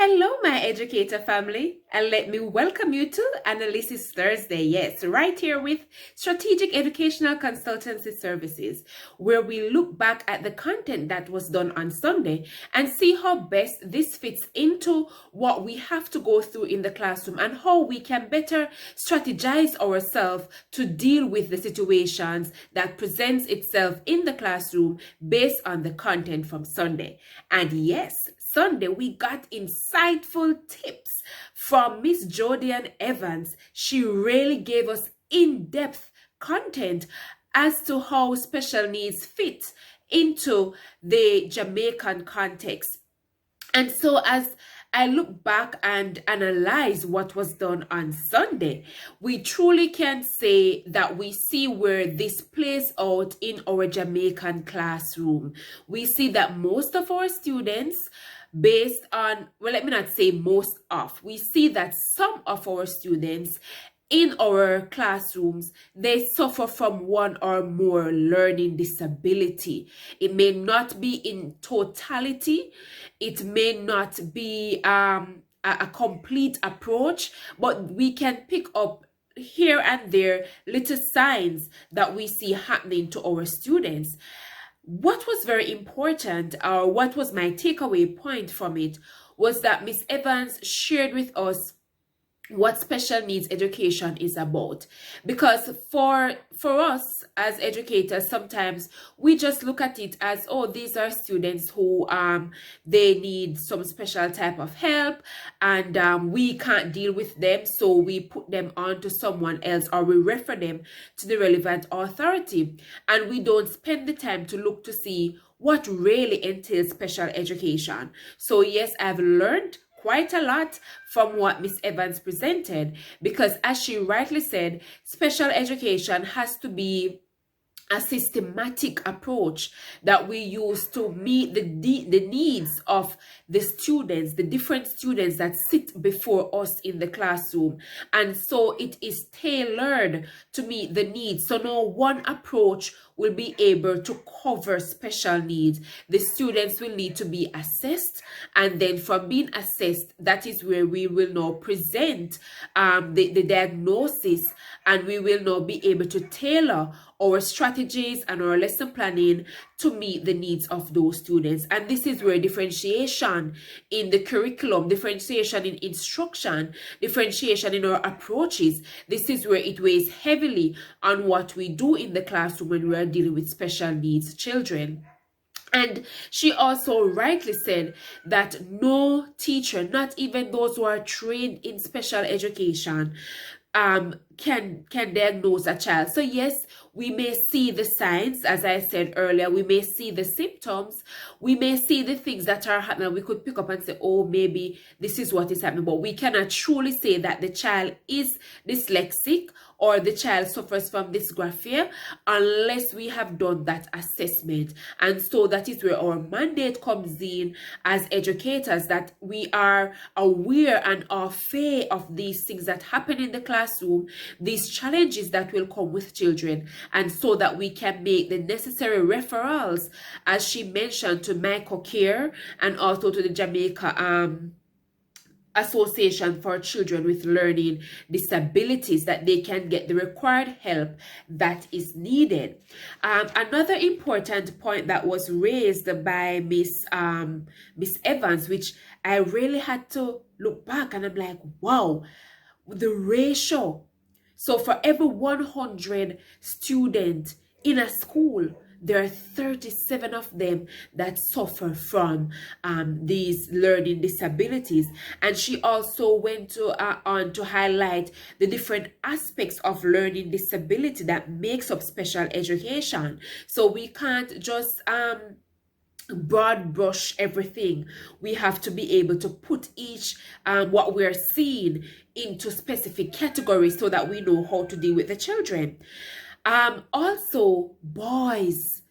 Hello, my educator family, and let me welcome you to Analysis Thursday. Yes, right here with Strategic Educational Consultancy Services, where we look back at the content that was done on Sunday and see how best this fits into what we have to go through in the classroom and how we can better strategize ourselves to deal with the situations that presents itself in the classroom based on the content from Sunday. And yes, Sunday, we got insightful tips from Miss Jodi-Ann Evans. She really gave us in-depth content as to how special needs fit into the Jamaican context. And so as I look back and analyze what was done on Sunday, we truly can say that we see where this plays out in our Jamaican classroom. We see that most of our students, based on, well, let me not say most of, we see that some of our students in our classrooms, they suffer from one or more learning disability. It may not be in totality, it may not be a complete approach, but we can pick up here and there little signs that we see happening to our students. What was very important, or what was my takeaway point from it, was that Miss Evans shared with us what special needs education is about. Because for us as educators, sometimes we just look at it as, oh, these are students who they need some special type of help, and we can't deal with them, so we put them on to someone else, or we refer them to the relevant authority, and we don't spend the time to look to see what really entails special education. So yes, I've learned quite a lot from what Miss Evans presented, because as she rightly said, special education has to be a systematic approach that we use to meet the needs of the students, the different students that sit before us in the classroom. And so it is tailored to meet the needs. So no one approach will be able to cover special needs. The students will need to be assessed, and then from being assessed, that is where we will now present the diagnosis, and we will now be able to tailor our strategies and our lesson planning to meet the needs of those students. And this is where differentiation in the curriculum, differentiation in instruction, differentiation in our approaches, this is where it weighs heavily on what we do in the classroom when we are dealing with special needs children. And she also rightly said that no teacher, not even those who are trained in special education, can diagnose a child. So yes, we may see the signs, as I said earlier, we may see the symptoms, we may see the things that are happening. We could pick up and say, oh, maybe this is what is happening, but we cannot truly say that the child is dyslexic or the child suffers from dysgraphia unless we have done that assessment. And so that is where our mandate comes in as educators, that we are aware and are fair of these things that happen in the classroom, these challenges that will come with children, and so that we can make the necessary referrals, as she mentioned, to MyCoCare and also to the Jamaica Association for Children with Learning Disabilities, that they can get the required help that is needed. Another important point that was raised by Miss Evans, which I really had to look back and I'm like, wow, the ratio. So for every 100 students in a school, there are 37 of them that suffer from these learning disabilities. And she also went on to highlight the different aspects of learning disability that makes up special education. So we can't just broad brush everything. We have to be able to put each what we're seeing into specific categories so that we know how to deal with the children. Also, boys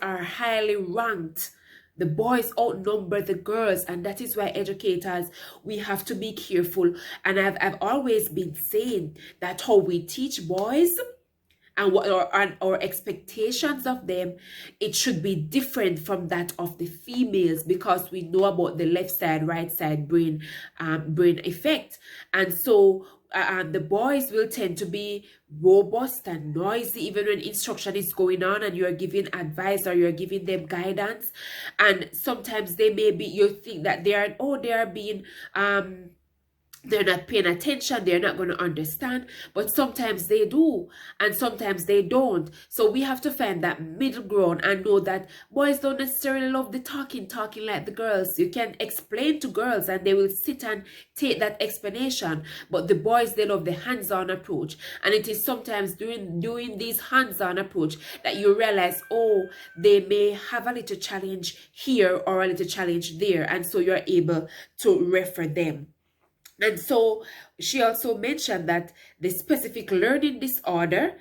are highly ranked. The boys outnumber the girls, and that is why educators, we have to be careful. And I've always been saying that how we teach boys and what our expectations of them, it should be different from that of the females, because we know about the left side, right side brain effect. And so the boys will tend to be robust and noisy even when instruction is going on and you're giving advice or you're giving them guidance. And sometimes they may be, you think that they are being they're not paying attention, they're not going to understand, but sometimes they do and sometimes they don't. So we have to find that middle ground and know that boys don't necessarily love the talking like the girls. You can explain to girls and they will sit and take that explanation, but the boys, they love the hands-on approach. And it is sometimes doing these hands-on approach that you realize, oh, they may have a little challenge here or a little challenge there, and so you're able to refer them. And so she also mentioned that the specific learning disorder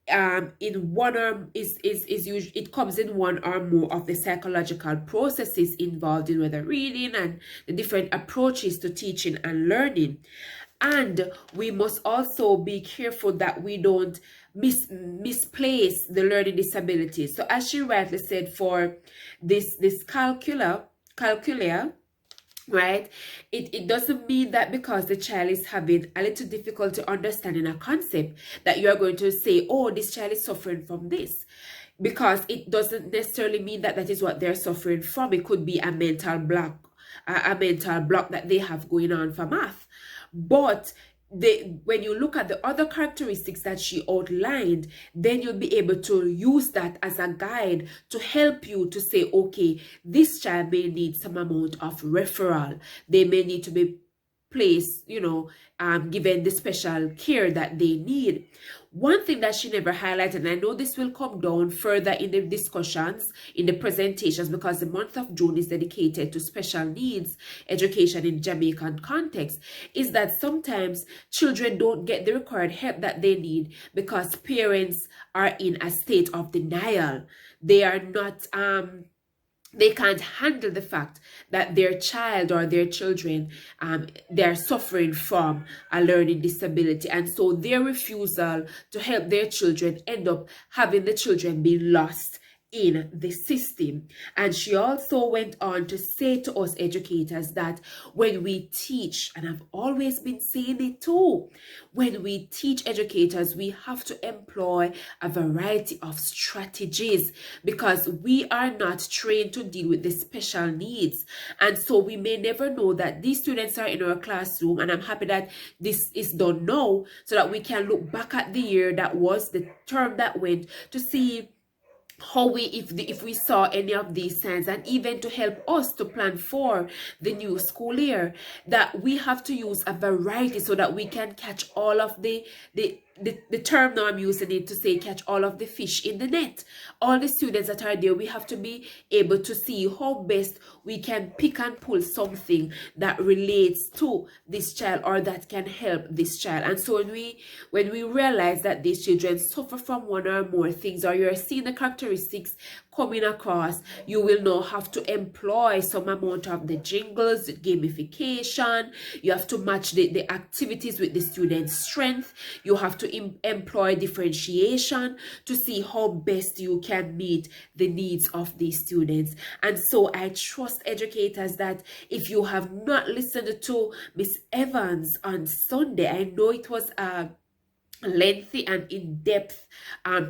in one or usually, it comes in one or more of the psychological processes involved in whether reading and the different approaches to teaching and learning. And we must also be careful that we don't misplace the learning disabilities. So as she rightly said, for this calcula, right, it doesn't mean that because the child is having a little difficulty understanding a concept that you are going to say, oh, this child is suffering from this, because it doesn't necessarily mean that that is what they're suffering from. It could be a mental block that they have going on for math. But when you look at the other characteristics that she outlined, then you'll be able to use that as a guide to help you to say, okay, this child may need some amount of referral. They may need to be placed, given the special care that they need. One thing that she never highlighted, and I know this will come down further in the discussions, in the presentations, because the month of June is dedicated to special needs education in Jamaican context, is that sometimes children don't get the required help that they need because parents are in a state of denial. They are not they can't handle the fact that their child or their children, they're suffering from a learning disability. And so their refusal to help their children end up having the children be lost in the system. And she also went on to say to us educators that when we teach, and I've always been saying it too, when we teach educators, we have to employ a variety of strategies, because we are not trained to deal with the special needs. And so we may never know that these students are in our classroom, and I'm happy that this is done now so that we can look back at the year that was, the term that went, to see how if we saw any of these signs, and even to help us to plan for the new school year, that we have to use a variety so that we can catch all of the term now I'm using it to say catch all of the fish in the net. All the students that are there, we have to be able to see how best we can pick and pull something that relates to this child or that can help this child. And so when we realize that these children suffer from one or more things, or you're seeing the characteristics coming across, you will now have to employ some amount of the jingles, gamification. You have to match the activities with the student's strength. You have to employ differentiation to see how best you can meet the needs of these students. And so I trust educators that if you have not listened to Miss Evans on Sunday, I know it was a lengthy and in-depth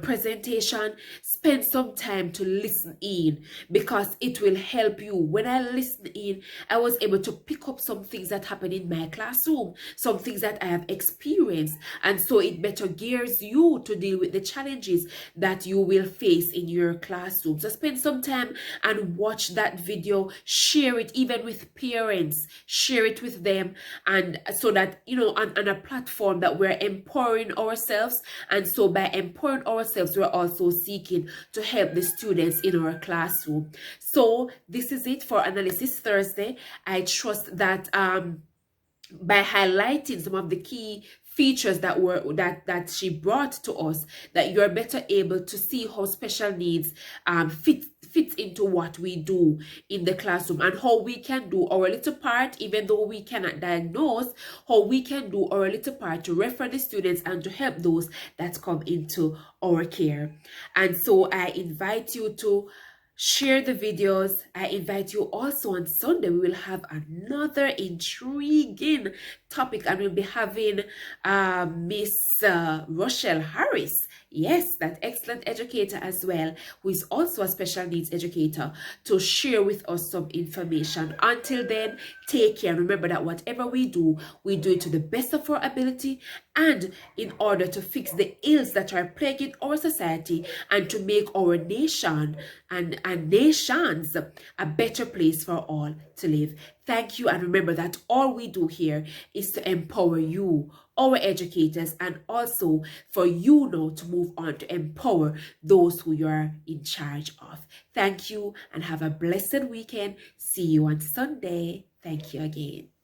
presentation, spend some time to listen in, because it will help you. When I listened in, I was able to pick up some things that happen in my classroom, some things that I have experienced, and so it better gears you to deal with the challenges that you will face in your classroom. So spend some time and watch that video, share it even with parents, share it with them, and so that on a platform that we're empowering ourselves. And so by empowering ourselves, we're also seeking to help the students in our classroom. So this is it for Analysis Thursday. I trust that by highlighting some of the key features that she brought to us, that you're better able to see how special needs fit fits into what we do in the classroom, and how we can do our little part, even though we cannot diagnose, how we can do our little part to refer the students and to help those that come into our care. And so I invite you to share the videos. I invite you also on Sunday. We will have another intriguing topic, and we'll be having Miss Rochelle Harris. Yes, that excellent educator as well, who is also a special needs educator, to share with us some information. Until then, take care. Remember that whatever we do it to the best of our ability, and in order to fix the ills that are plaguing our society, and to make our nation and nations a better place for all to live. Thank you, and remember that all we do here is to empower you, our educators, and also for you now to move on to empower those who you are in charge of. Thank you, and have a blessed weekend. See you on Sunday. Thank you again.